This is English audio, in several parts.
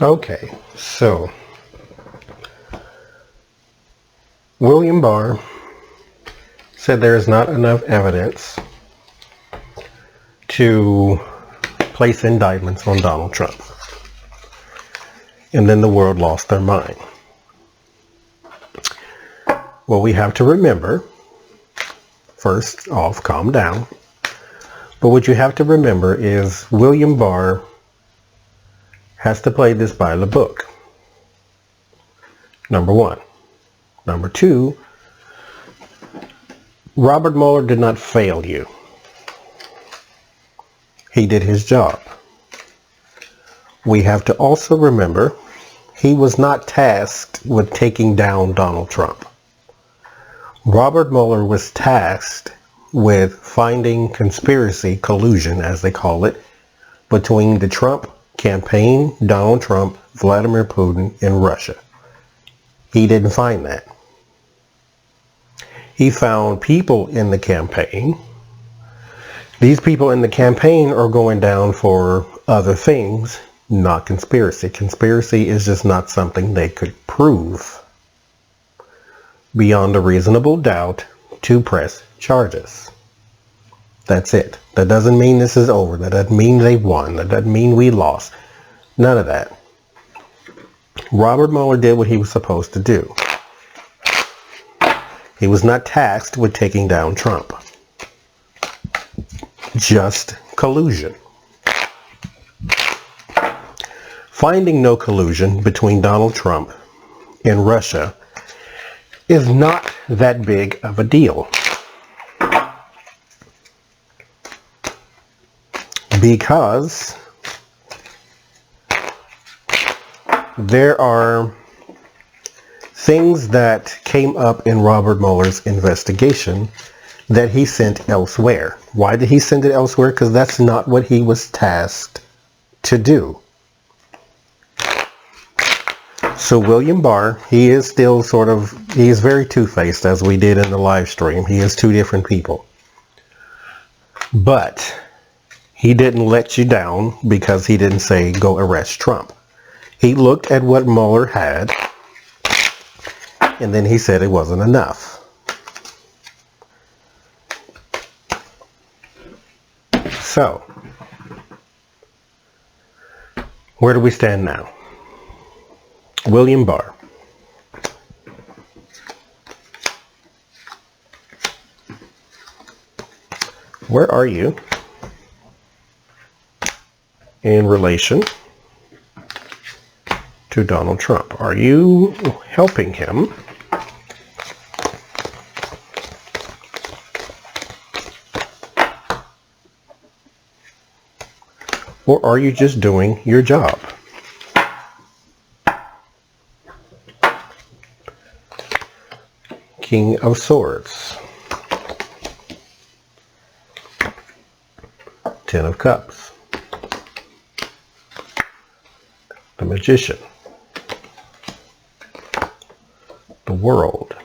Okay, so William Barr said there is not enough evidence to place indictments on Donald Trump. And then the world lost their mind. Well, we have to remember, first off, calm down. But what you have to remember is William Barr has to play this by the book. Number one. Number two, Robert Mueller did not fail you. He did his job. We have to also remember he was not tasked with taking down Donald Trump. Robert Mueller was tasked with finding conspiracy, collusion as they call it, between the Trump campaign, Donald Trump, Vladimir Putin, and Russia. He didn't find that. He found people in the campaign. These people in the campaign are going down for other things, not conspiracy. Conspiracy is just not something they could prove beyond a reasonable doubt to press charges. That's it. That doesn't mean this is over. That doesn't mean they won. That doesn't mean we lost. None of that. Robert Mueller did what he was supposed to do. He was not tasked with taking down Trump. Just collusion. Finding no collusion between Donald Trump and Russia is not that big of a deal. Because there are things that came up in Robert Mueller's investigation that he sent elsewhere. Why did he send it elsewhere? Because that's not what he was tasked to do. So William Barr, he is still he is very two-faced, as we did in the live stream. He is two different people. But he didn't let you down because he didn't say, go arrest Trump. He looked at what Mueller had, and then he said it wasn't enough. So, where do we stand now? William Barr. Where are you in relation to Donald Trump? Are you helping him? Or are you just doing your job? King of Swords. Ten of Cups. The Magician. The World.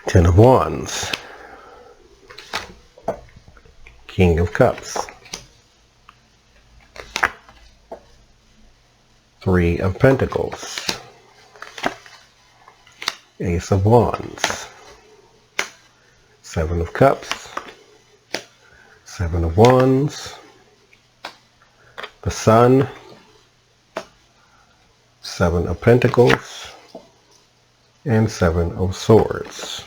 Ten of Wands. King of Cups. Three of Pentacles. Ace of Wands. Seven of Cups. Seven of Wands. The Sun. Seven of Pentacles. And Seven of Swords.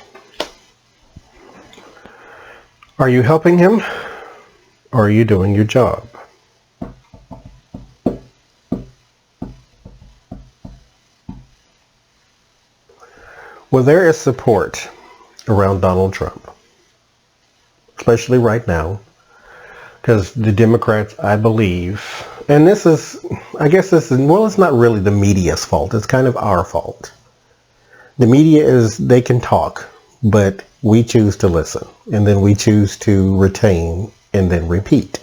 Are you helping him? Or are you doing your job? Well, there is support around Donald Trump, especially right now, because the Democrats, I believe, and this is, I guess this is, well, it's not really the media's fault. It's kind of our fault. The media they can talk, but we choose to listen, and then we choose to retain and then repeat.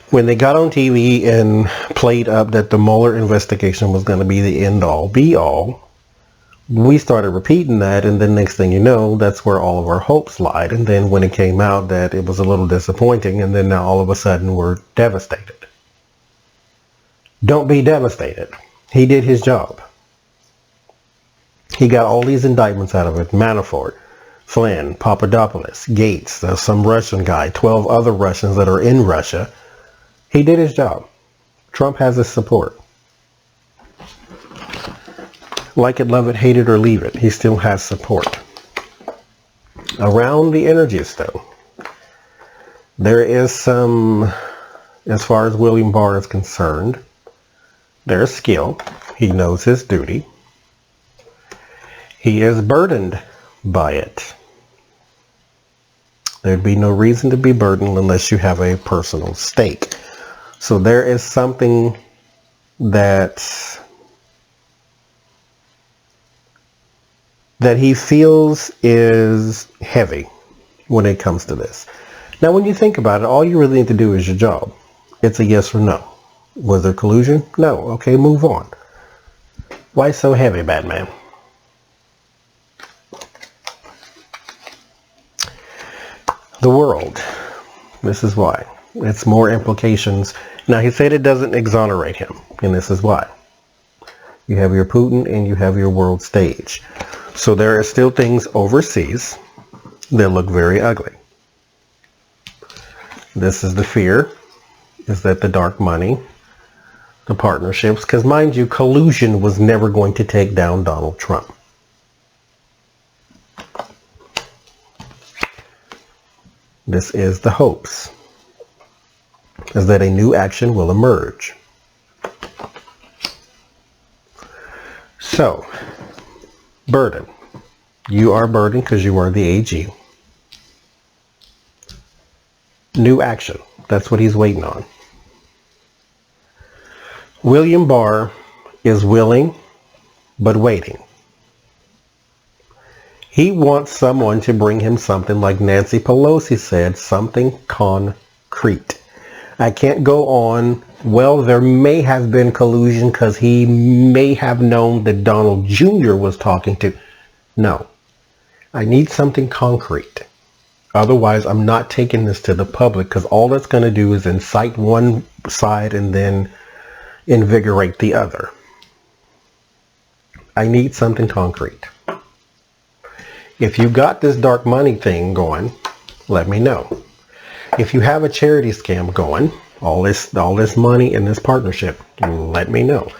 When they got on TV and played up that the Mueller investigation was going to be the end-all, be-all, We started repeating that, and then next thing you know, that's where all of our hopes lied. And then when it came out that it was a little disappointing, and then now all of a sudden we're devastated. Don't be devastated. He did his job. He got all these indictments out of it. Manafort, Flynn, Papadopoulos, Gates, some Russian guy, 12 other Russians that are in Russia. He did his job. Trump has his support. Like it, love it, hate it, or leave it, he still has support. Around the energy stove, there is some, as far as William Barr is concerned, there's skill. He knows his duty. He is burdened by it. There'd be no reason to be burdened unless you have a personal stake. So there is something that he feels is heavy when it comes to this. Now, when you think about it, all you really need to do is your job. It's a yes or no. Was there collusion? No. Okay, move on. Why so heavy, Batman? The world. This is why. It's more implications. Now, he said it doesn't exonerate him, and this is why. You have your Putin and you have your world stage. So there are still things overseas that look very ugly. This is the fear, is that the dark money, the partnerships, because mind you, collusion was never going to take down Donald Trump. This is the hopes, is that a new action will emerge. So, burden. You are burdened because you are the AG. New action. That's what he's waiting on. William Barr is willing, but waiting. He wants someone to bring him something like Nancy Pelosi said, something concrete. I can't go on, well, there may have been collusion because he may have known that Donald Jr. was talking to. No. I need something concrete. Otherwise, I'm not taking this to the public because all that's going to do is incite one side and then invigorate the other. I need something concrete. If you got this dark money thing going, let me know. If you have a charity scam going, all this money in this partnership, let me know.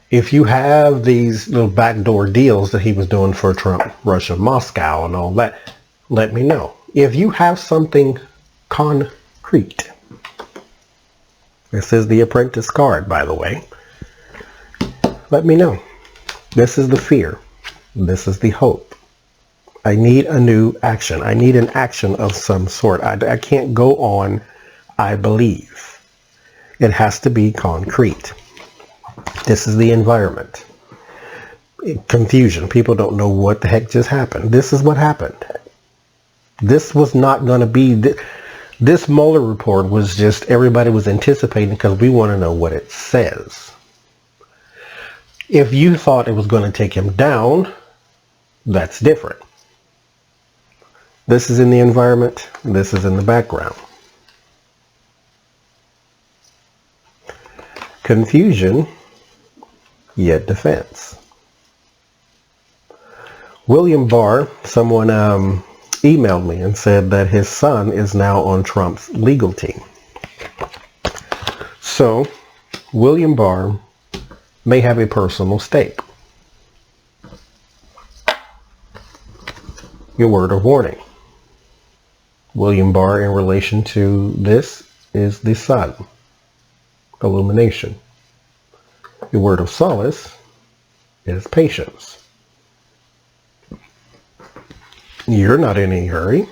If you have these little backdoor deals that he was doing for Trump, Russia, Moscow, and all that, let me know. If you have something concrete, this is the apprentice card, by the way, let me know. This is the fear. This is the hope. I need a new action. I need an action of some sort. I can't go on, I believe. It has to be concrete. This is the environment. Confusion. People don't know what the heck just happened. This is what happened. This was not going to be... This Mueller report was just... Everybody was anticipating because we want to know what it says. If you thought it was going to take him down, that's different. This is in the environment. This is in the background. Confusion, yet defense. William Barr, someone emailed me and said that his son is now on Trump's legal team. So, William Barr may have a personal stake. Your word of warning. William Barr in relation to this is the sun. Illumination. Your word of solace is patience. You're not in any hurry.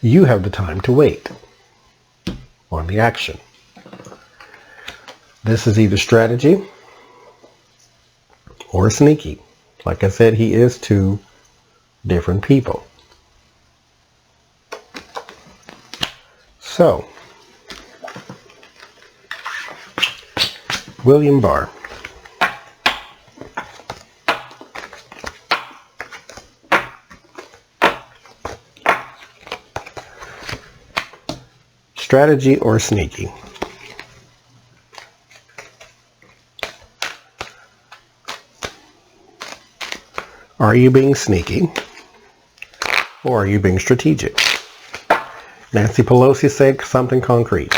You have the time to wait on the action. This is either strategy or sneaky. Like I said, he is two different people. So, William Barr. Strategy or sneaky? Are you being sneaky or are you being strategic? Nancy Pelosi said something concrete.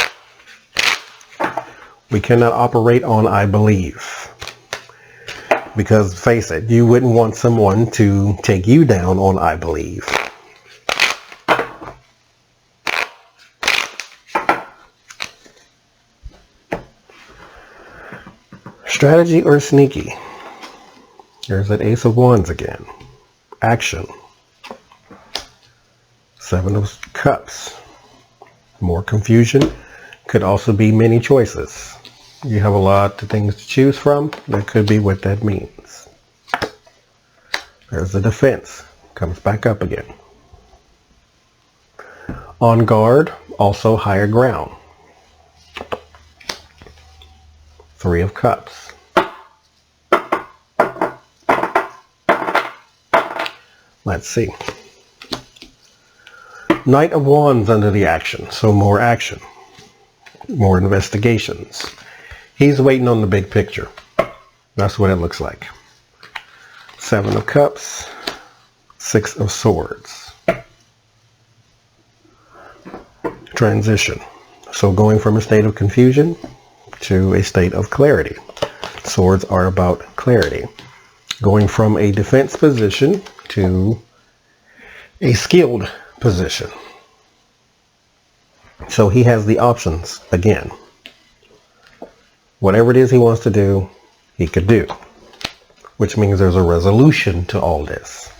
We cannot operate on I believe. Because face it, you wouldn't want someone to take you down on I believe. Strategy or sneaky? There's that Ace of Wands again. Action. Seven of Cups. More confusion. Could also be many choices. You have a lot of things to choose from. That could be what that means. There's the Defense. Comes back up again. On guard. Also higher ground. Three of Cups. Let's see. Knight of Wands under the action. So more action. More investigations. He's waiting on the big picture. That's what it looks like. Seven of Cups. Six of Swords. Transition. So going from a state of confusion to a state of clarity. Swords are about clarity. Going from a defense position to a skilled position. So he has the options again. Whatever it is he wants to do, he could do. Which means there's a resolution to all this.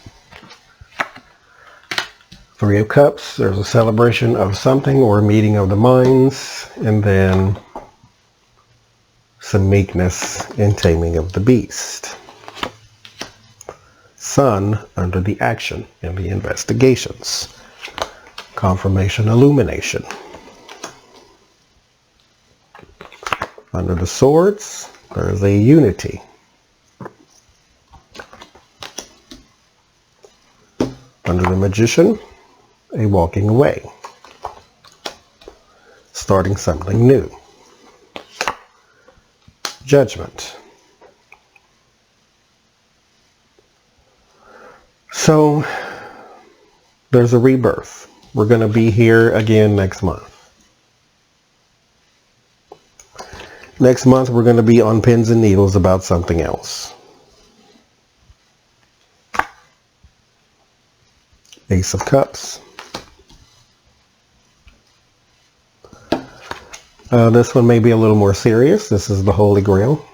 Three of Cups, there's a celebration of something or a meeting of the minds, and then some meekness and taming of the beast. Sun under the action and the investigations. Confirmation, illumination. Under the Swords, there is a unity. Under the Magician, a walking away. Starting something new. Judgment. So, there's a rebirth. We're going to be here again next month. Next month, we're going to be on pins and needles about something else. Ace of Cups. This one may be a little more serious. This is the Holy Grail.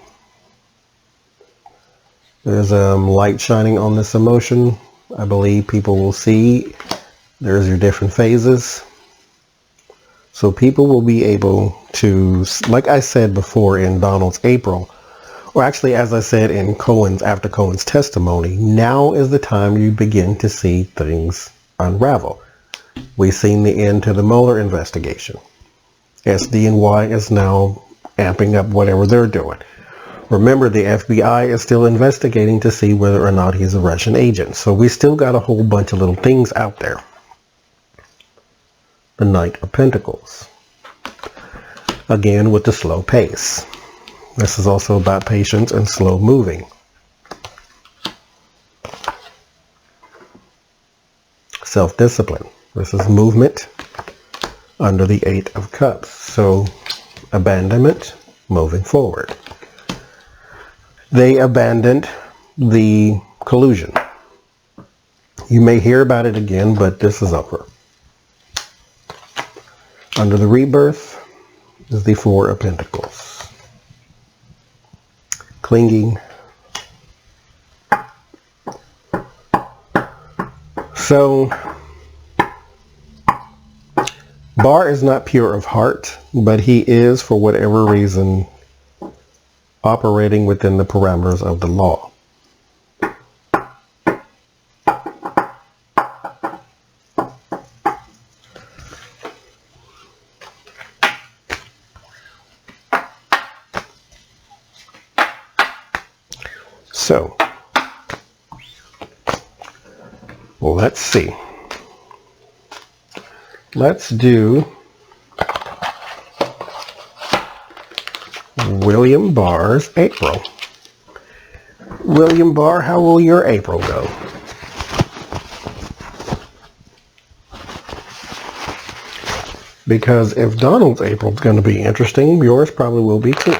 There's light shining on this emotion. I believe people will see. There's your different phases. So people will be able to, like I said before in Donald's April, or actually as I said in after Cohen's testimony, now is the time you begin to see things unravel. We've seen the end to the Mueller investigation. SD&Y is now amping up whatever they're doing. Remember, the FBI is still investigating to see whether or not he's a Russian agent. So we still got a whole bunch of little things out there. The Knight of Pentacles. Again, with the slow pace. This is also about patience and slow moving. Self-discipline. This is movement under the Eight of Cups. So, abandonment, moving forward. They abandoned the collusion. You may hear about it again, but this is over. Under the rebirth is the Four of Pentacles. Clinging. So, Barr is not pure of heart, but he is, for whatever reason, operating within the parameters of the law. So, well, let's see. Let's do William Barr's April. William Barr, how will your April go? Because if Donald's April is going to be interesting, yours probably will be too.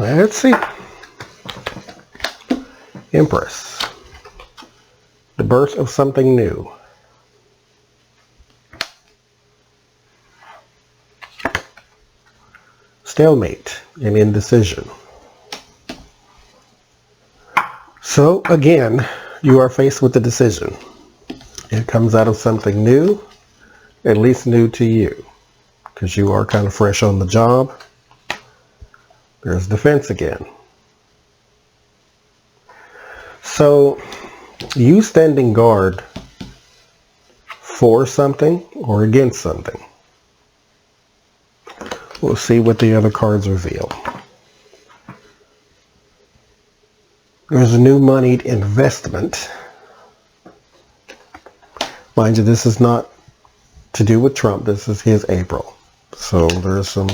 Let's see. Empress. The birth of something new. Stalemate and indecision. So again, you are faced with a decision. It comes out of something new, at least new to you, because you are kind of fresh on the job. There's defense again. So you standing guard for something or against something. We'll see what the other cards reveal. There's a new moneyed investment. Mind you, this is not to do with Trump. This is his April. So there's some...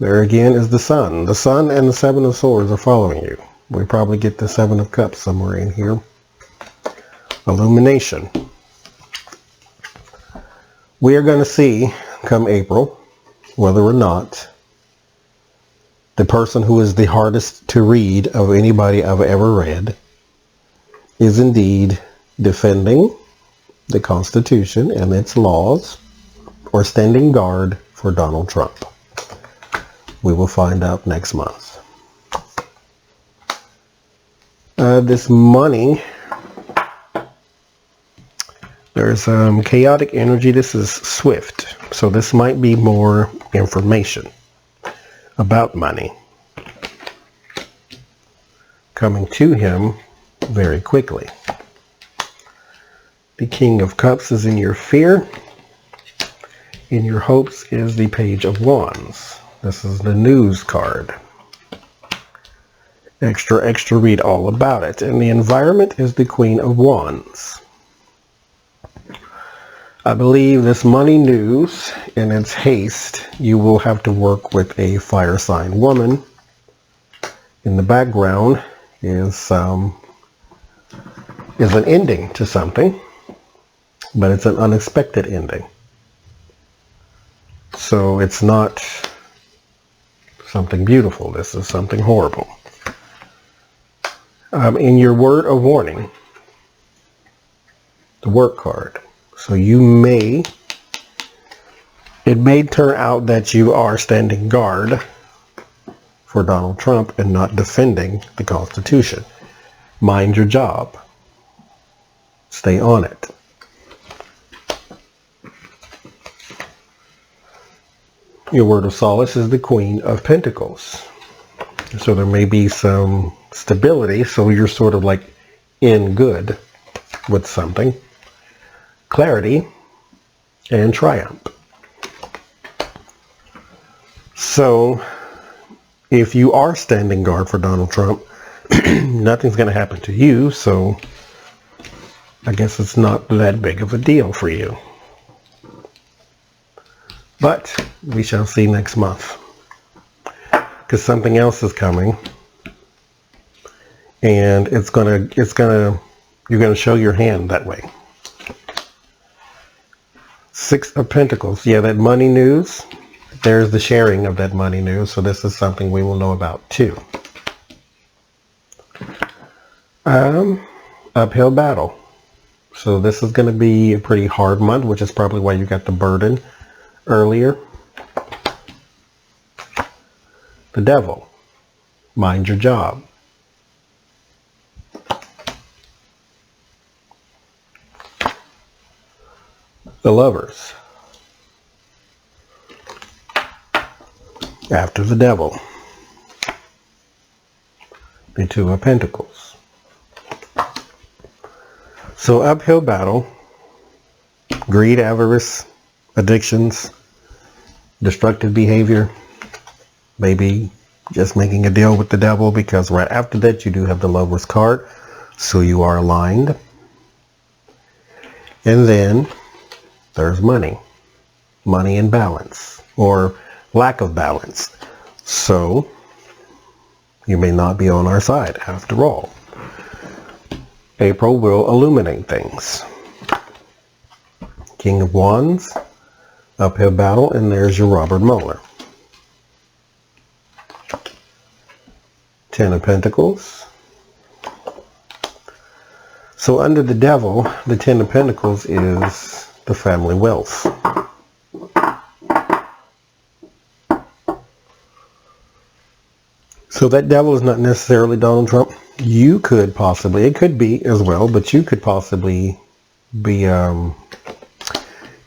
There again is the Sun. The Sun and the Seven of Swords are following you. We probably get the Seven of Cups somewhere in here. Illumination. We are going to see, come April, whether or not the person who is the hardest to read of anybody I've ever read is indeed defending the Constitution and its laws or standing guard for Donald Trump. We will find out next month. This money, there's chaotic energy. This is swift. So this might be more information about money coming to him very quickly. The King of Cups is in your fear. In your hopes is the Page of Wands. This is the news card. Extra, extra, read all about it. And the environment is the Queen of Wands. I believe this money news, in its haste, you will have to work with a fire sign woman. In the background is an ending to something, but it's an unexpected ending. So it's not something beautiful. This is something horrible. In your word of warning, the work card. So it may turn out that you are standing guard for Donald Trump and not defending the Constitution. Mind your job. Stay on it. Your word of solace is the Queen of Pentacles. So there may be some stability, so you're sort of like in good with something. Clarity and triumph. So if you are standing guard for Donald Trump, nothing's going to happen to you, so I guess it's not that big of a deal for you. But we shall see next month, because something else is coming, and you're gonna show your hand that way. Six of Pentacles. Yeah, that money news. There's the sharing of that money news. So this is something we will know about too. Uphill battle. So this is going to be a pretty hard month, which is probably why you got the burden earlier. The devil. Mind your job. The lovers. After the devil. The Two of Pentacles. So uphill battle. Greed, avarice, addictions, destructive behavior. Maybe just making a deal with the devil, because right after that you do have the Lover's card. So you are aligned. And then there's money. Money and balance, or lack of balance. So you may not be on our side after all. April will illuminate things. King of Wands, uphill battle, and there's your Robert Mueller. Ten of Pentacles. So under the devil, the Ten of Pentacles is the family wealth. So that devil is not necessarily Donald Trump. You could possibly, it could be as well, but you could possibly be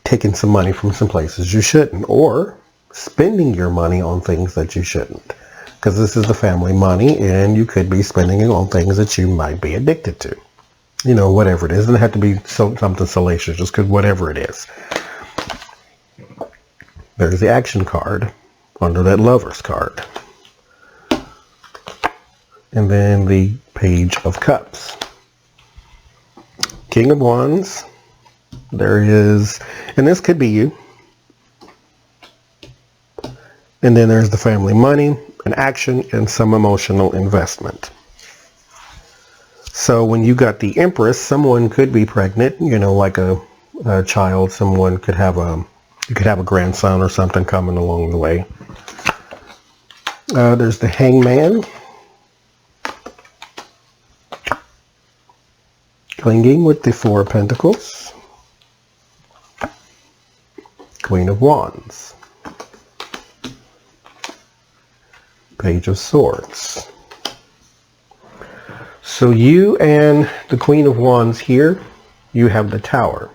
taking some money from some places you shouldn't, or spending your money on things that you shouldn't. Because this is the family money, and you could be spending it on things that you might be addicted to. You know, whatever it is. It doesn't have to be something salacious, just because whatever it is. There's the action card under that Lover's card. And then the Page of Cups. King of Wands. There is, and this could be you. And then there's the family money, an action, and some emotional investment. So when you got the Empress, someone could be pregnant, you know, like a child. Someone could have you could have a grandson or something coming along the way. There's the Hangman. Clinging with the Four of Pentacles. Queen of Wands. Page of Swords. So you and the Queen of Wands here, you have the Tower.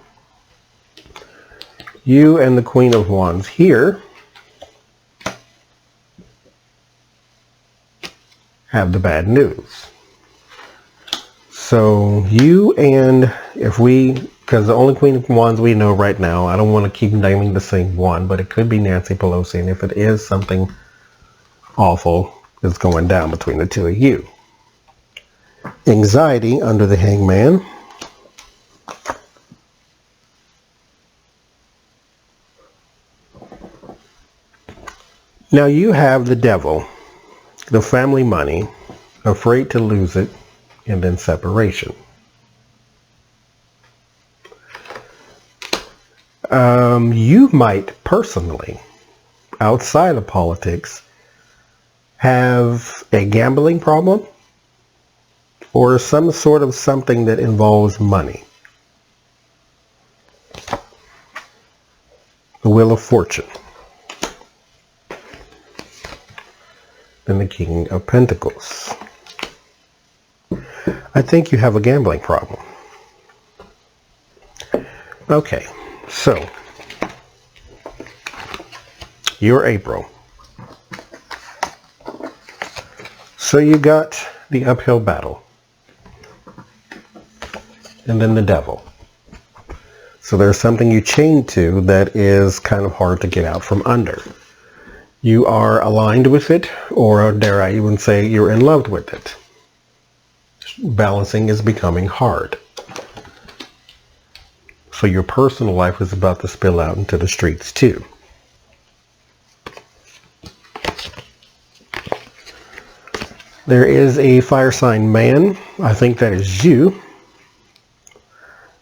You and the Queen of Wands here have the bad news. So you and, because the only Queen of Wands we know right now, I don't want to keep naming the same one, but it could be Nancy Pelosi, and if it is, something awful is going down between the two of you. Anxiety under the Hangman. Now you have the devil, the family money, afraid to lose it, and then separation. You might personally, outside of politics, have a gambling problem or some sort of something that involves money. The Wheel of Fortune. Then the King of Pentacles. I think you have a gambling problem. Okay, so you're April. So you got the uphill battle. And then the devil. So there's something you chain to that is kind of hard to get out from under. You are aligned with it, or dare I even say you're in love with it. Balancing is becoming hard. So your personal life is about to spill out into the streets too. There is a fire sign man. I think that is you.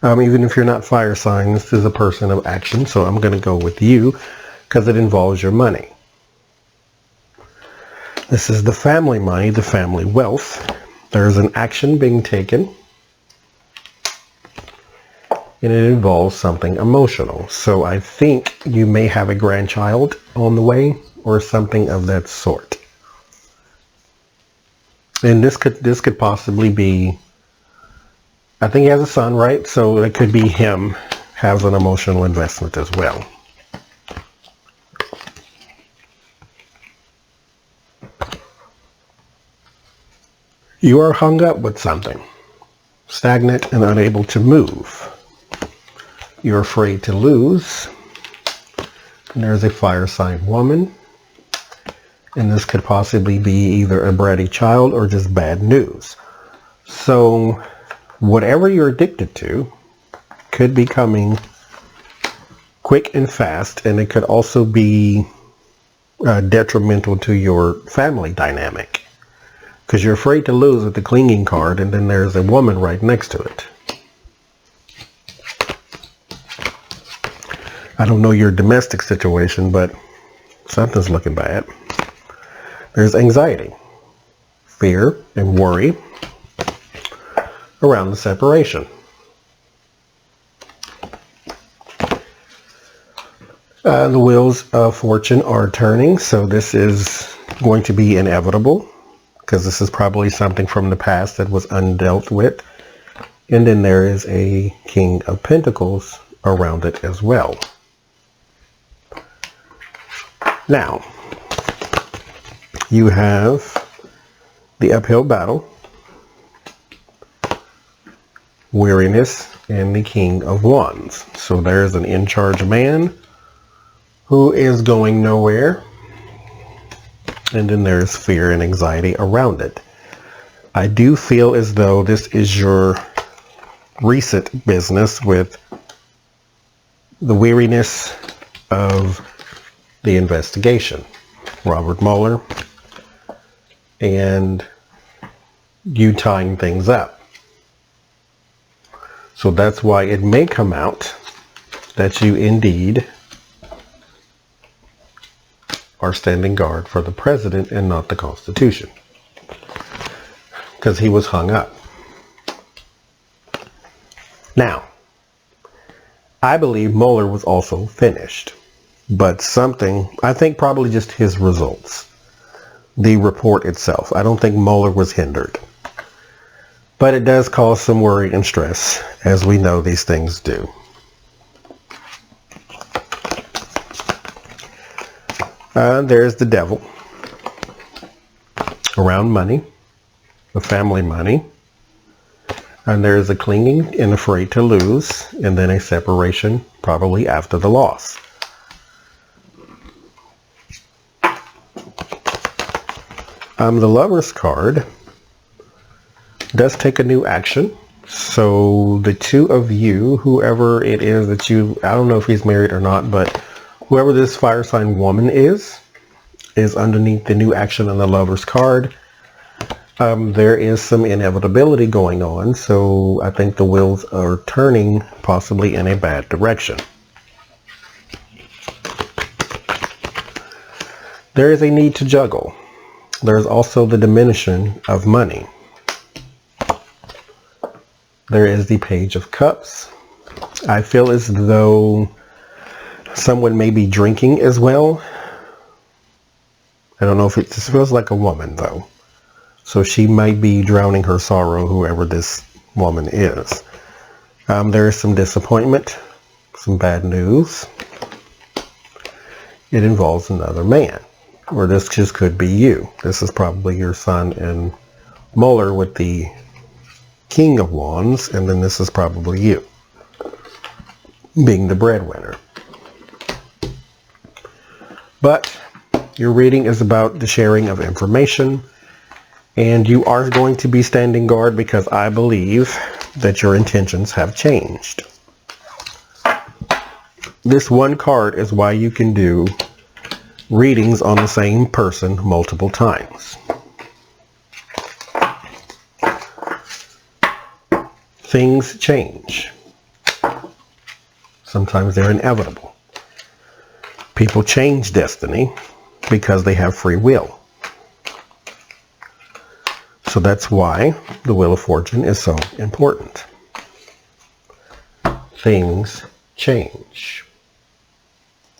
Even if you're not fire sign, this is a person of action, so I'm going to go with you because it involves your money. This is the family money, the family wealth, There's an action being taken, and it involves something emotional. So I think you may have a grandchild on the way or something of that sort. And this could possibly be, I think he has a son, right? So it could be him has an emotional investment as well. You are hung up with something, stagnant and unable to move. You're afraid to lose. And there's a fire sign woman. And this could possibly be either a bratty child or just bad news. So whatever you're addicted to could be coming quick and fast, and it could also be detrimental to your family dynamic. Because you're afraid to lose with the clinging card, and then there's a woman right next to it. I don't know your domestic situation, but something's looking bad. There's anxiety, fear, and worry around the separation. The wheels of fortune are turning, so this is going to be inevitable, because this is probably something from the past that was undealt with. And then there is a King of Pentacles around it as well. Now, you have the uphill battle, weariness, and the King of Wands. So there's an in-charge man who is going nowhere. And then there's fear and anxiety around it. I do feel as though this is your recent business with the weariness of the investigation. Robert Mueller and you tying things up. So that's why it may come out that you indeed are standing guard for the president and not the Constitution, because he was hung up. Now, I believe Mueller was also finished, but something, I think probably just his results, the report itself. I don't think Mueller was hindered, but it does cause some worry and stress, as we know these things do. There's the devil around money, the family money, and there's a clinging and afraid to lose, and then a separation probably after the loss. The Lover's card does take a new action. So the two of you, whoever it is that you, I don't know if he's married or not, but whoever this fire sign woman is underneath the new action on the Lover's card. There is some inevitability going on, so I think the wheels are turning possibly in a bad direction. There is a need to juggle. There's also the diminishing of money. There is the Page of Cups. I feel as though someone may be drinking as well. I don't know if it just feels like a woman though. So she might be drowning her sorrow, whoever this woman is. There is some disappointment, some bad news. It involves another man, or this just could be you. This is probably your son and Mueller with the King of Wands, and then this is probably you, being the breadwinner. But your reading is about the sharing of information, and you are going to be standing guard because I believe that your intentions have changed. This one card is why you can do readings on the same person multiple times. Things change. Sometimes they're inevitable. People change destiny because they have free will. So that's why the Wheel of Fortune is so important. Things change.